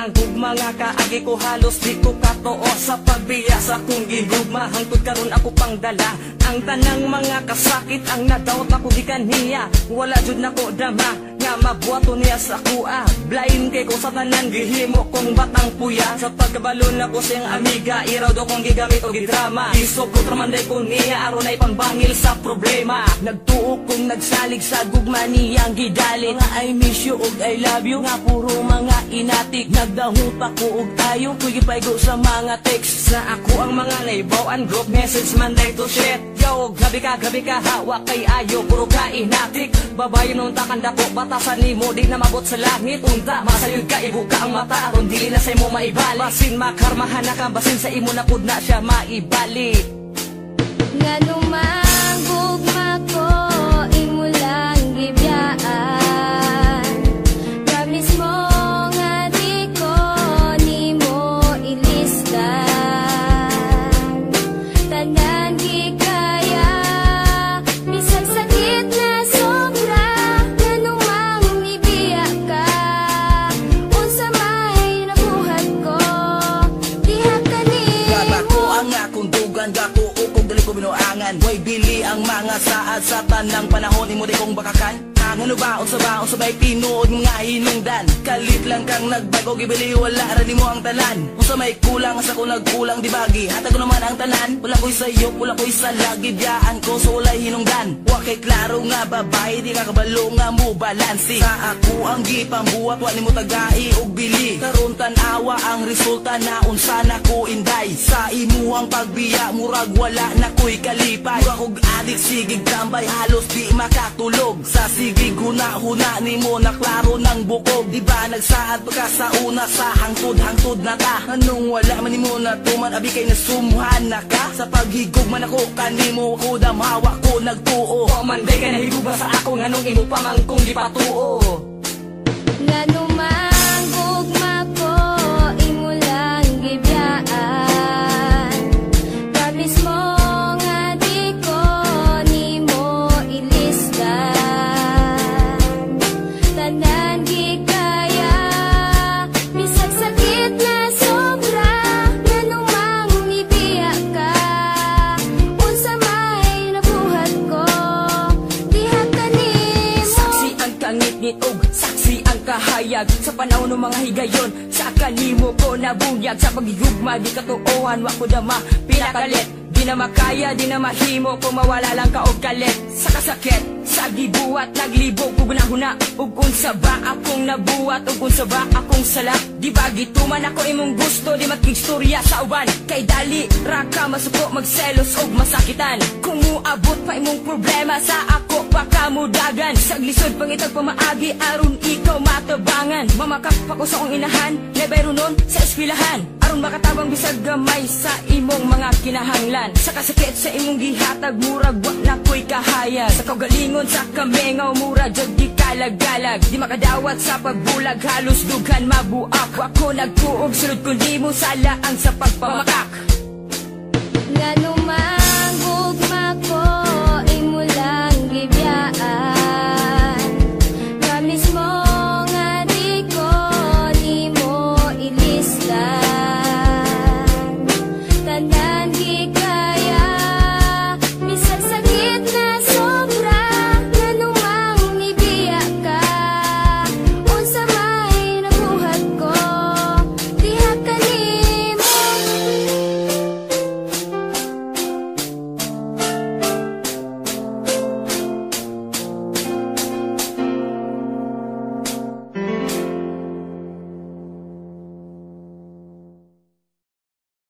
ang gugma nga kaagi ko halos di ko katoo sa pagbiya sa kong gigugma hangtod karon ako pang dala ang tanang mga kasakit ang nadawat ako di kaniya wala jud nako dama nga mabuhato niya sa kuha blind kay ko sa tanan gihimo kong batang puya sa pagkabalon ako siyang amiga iraw do kong gigamit o gidrama isok ko tramanday ko niya aron ay pangbangil sa problema nagtuo kong nagsalig sa gugma niyang gidalit nga I miss you og I love you nga puro mga inatik nagdahong pa ko og tayo kuy gipaygo sa mga text sa ako ang mga naibawan group message man day to shit yo grabe ka hawa kay ayo puro ka inatik babayon nung takanda po batasan ni mo di na mabot sa langit unta masayod ka ibuka ang mata aron dili na sa imo maibalik basin makarmahan na ka basin sa imo na pud na siya maibalik ngano man gugma ko imo lang gibiyaan promise mo nga di ko nimo ilisdan tanan gi kaya bisag sakit na sobra ngano mang ibiya ka unsa may nabuhat ko diha kanimo gaba ko ang akong dugan gako binuangan way bili ang mga saad sa tanang panahon imo di kong bakakan ngano ba unsa bay tinuod mga hinungdan kalit lang kang nagbago gibili wala ra nimo ang tanan unsa may kulang sa ko nagkulang di bagi hatag ko naman ang tanan wala koy sayo wala koy sa lagidiyaan ko so walay hinungdan wa kay klaro nga babae di ka kabalo nga mo balansi sa ako ang gipambuhat wa nimo tagai og bili karon tan-awa ang resulta na unsa na ko inday sa imuhang pagbiya murag wala na ko'y kalipay mura kog adik sigig tambay halos di makatulog sa sigig huna-huna nimo na klaro ng bukog di ba nagsaad pa ka sa una sa hangtod-hangtod na ta anong wala man nimo na tuman abi kay nasumuhan na ka sa paghigog man ako kanimo ko damhawa ko nagtuo wa man day ka nahigog sa ako nganong imo pamangkong gipatuo ngano man gugma ko imo lang gibiyaan promise mo nga di ko nimo ilisdan tanan gi kaya bisag sakit na sobra ngano mang ibiya ka unsa may nabuhat ko diha kanimo saksi ang kangit-ngit og saksi ang kahayag sa panahon ng mga higayon sa kanimo ko nabunyag sa paghigugma di katuohan wa ko dama pinakalit di na makaya di na mahimo kung mawala lang ka og kalit sa kasakit sa gibuhat naglibog ko gunahuna ug unsa ba akong nabuhat ug unsa ba akong sala di ba gituman ako imong gusto di makigstorya sa uban kay dali ra ka masuko magselos og masakitan kung muabot pa imong problema sa ako pa ka mudagan saglisod pangitag pamaagi aron ikaw matabangan mamakak pa ko sa akong inahan lebay runon sa eskwelahan aron makatabang bisag gamay sa imong mga kinahanglan sa kasakit sa imong gihatag murag wa na ko'y kahayag sa kaugalingon sa kamengaw mura jud di kalagalag di makadawat sa pagbulag halos dughan mabuak wa ko nagtuog sulod kundi mo sala ang sa pagpamakak ngano